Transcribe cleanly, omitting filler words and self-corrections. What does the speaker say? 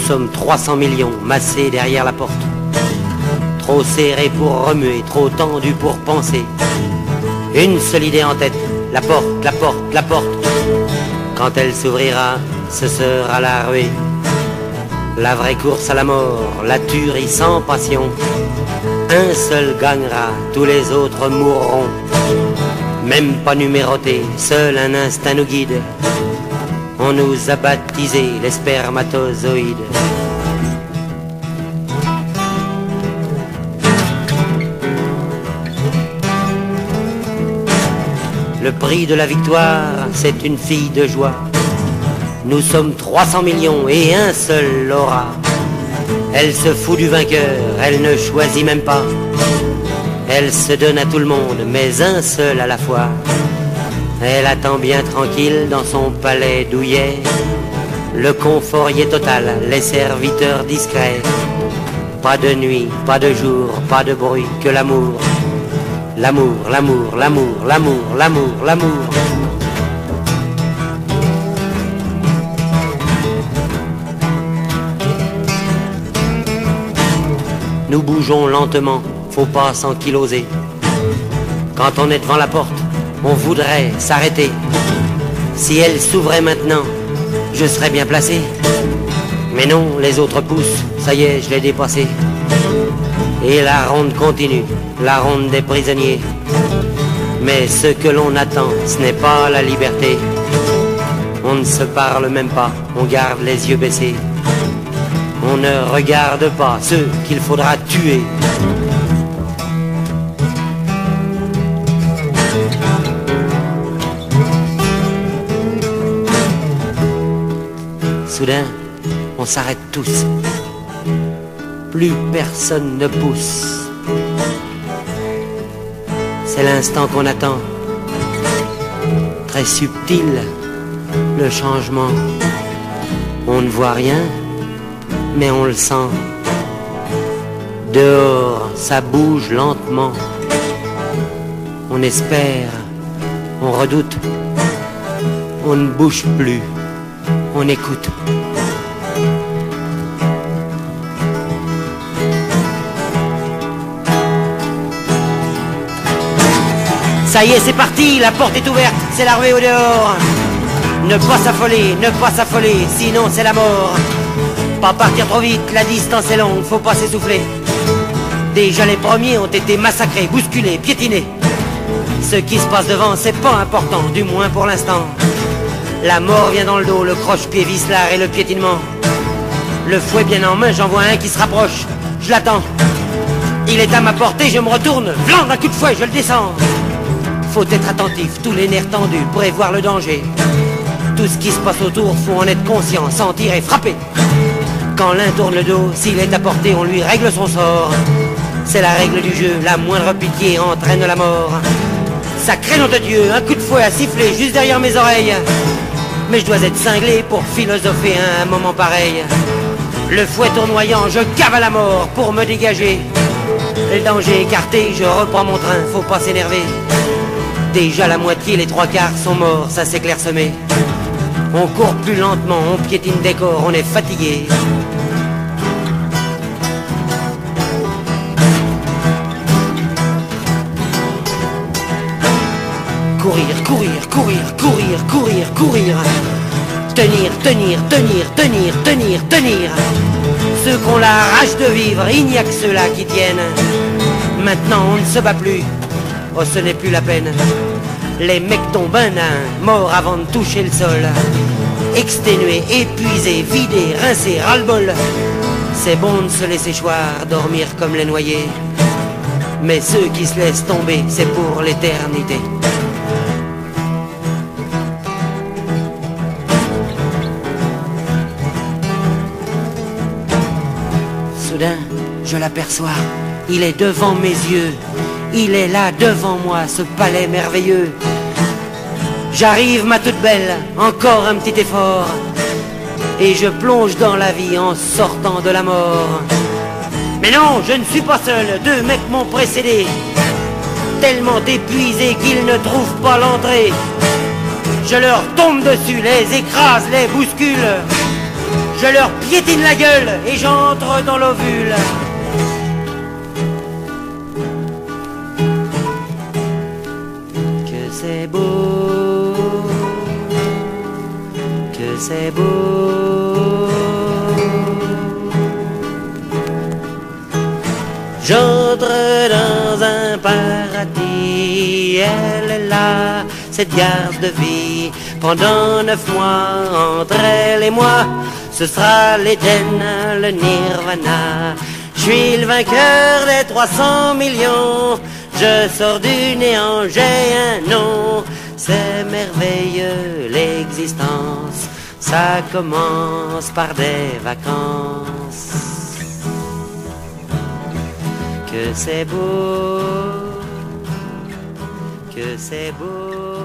sommes 300 millions massés derrière la porte. Trop serrés pour remuer, trop tendus pour penser. Une seule idée en tête, la porte, la porte, la porte. Quand elle s'ouvrira, ce sera la ruée. La vraie course à la mort, la tuerie sans passion. Un seul gagnera, tous les autres mourront. Même pas numérotés, seul un instinct nous guide. On nous a baptisés les spermatozoïdes. Le prix de la victoire, c'est une fille de joie. Nous sommes 300 millions et un seul l'aura. Elle se fout du vainqueur, elle ne choisit même pas. Elle se donne à tout le monde, mais un seul à la fois. Elle attend bien tranquille dans son palais douillet. Le confort y est total, les serviteurs discrets. Pas de nuit, pas de jour, pas de bruit, que l'amour. L'amour, l'amour, l'amour, l'amour, l'amour, l'amour. Nous bougeons lentement, faut pas s'enkyloser. Quand on est devant la porte, on voudrait s'arrêter. Si elle s'ouvrait maintenant, je serais bien placé. Mais non, les autres poussent, ça y est, je l'ai dépassé. Et la ronde continue, la ronde des prisonniers. Mais ce que l'on attend, ce n'est pas la liberté. On ne se parle même pas, on garde les yeux baissés. On ne regarde pas ceux qu'il faudra tuer. Soudain, on s'arrête tous. Plus personne ne pousse. C'est l'instant qu'on attend. Très subtil, le changement. On ne voit rien, mais on le sent. Dehors, ça bouge lentement. On espère, on redoute. On ne bouge plus, on écoute. Ça y est, c'est parti, la porte est ouverte, c'est la ruée au dehors. Ne pas s'affoler, sinon c'est la mort. Pas partir trop vite, la distance est longue, faut pas s'essouffler. Déjà les premiers ont été massacrés, bousculés, piétinés. Ce qui se passe devant, c'est pas important, du moins pour l'instant. La mort vient dans le dos, le croche-pied vicelard et le piétinement. Le fouet bien en main, j'en vois un qui se rapproche, je l'attends. Il est à ma portée, je me retourne, vlan d'un coup de fouet, je le descends. Faut être attentif, tous les nerfs tendus, prévoir le danger. Tout ce qui se passe autour, faut en être conscient, sentir et frapper. Quand l'un tourne le dos, s'il est à portée, on lui règle son sort. C'est la règle du jeu, la moindre pitié entraîne la mort. Sacré nom de Dieu, un coup de fouet a sifflé juste derrière mes oreilles. Mais je dois être cinglé pour philosopher à un moment pareil. Le fouet tournoyant, je cavale la mort pour me dégager. Le danger écarté, je reprends mon train, faut pas s'énerver. Déjà la moitié, les trois quarts sont morts, ça s'est clairsemé. On court plus lentement, on piétine des corps, on est fatigué. Courir, courir, courir, courir, courir, courir. Tenir, tenir, tenir, tenir, tenir, tenir. Ceux qu'on la rage de vivre, il n'y a que ceux-là qui tiennent. Maintenant on ne se bat plus, oh ce n'est plus la peine. Les mecs tombent un à un, morts avant de toucher le sol. Exténués, épuisés, vidés, rincés, ras-le-bol. C'est bon de se laisser choir, dormir comme les noyés. Mais ceux qui se laissent tomber, c'est pour l'éternité. Soudain, je l'aperçois, il est devant mes yeux. Il est là devant moi, ce palais merveilleux. J'arrive ma toute belle, encore un petit effort. Et je plonge dans la vie en sortant de la mort. Mais non, je ne suis pas seul, deux mecs m'ont précédé. Tellement épuisés qu'ils ne trouvent pas l'entrée. Je leur tombe dessus, les écrase, les bouscule. je leur piétine la gueule et j'entre dans l'ovule. Que c'est beau, que c'est beau. J'entre dans un paradis, elle est là, cette garde de vie. Pendant 9 mois, entre elle et moi, ce sera l'Éden, le Nirvana. Je suis le vainqueur des 300 millions, je sors du néant, j'ai un nom. C'est merveilleux l'existence, ça commence par des vacances. Que c'est beau, que c'est beau.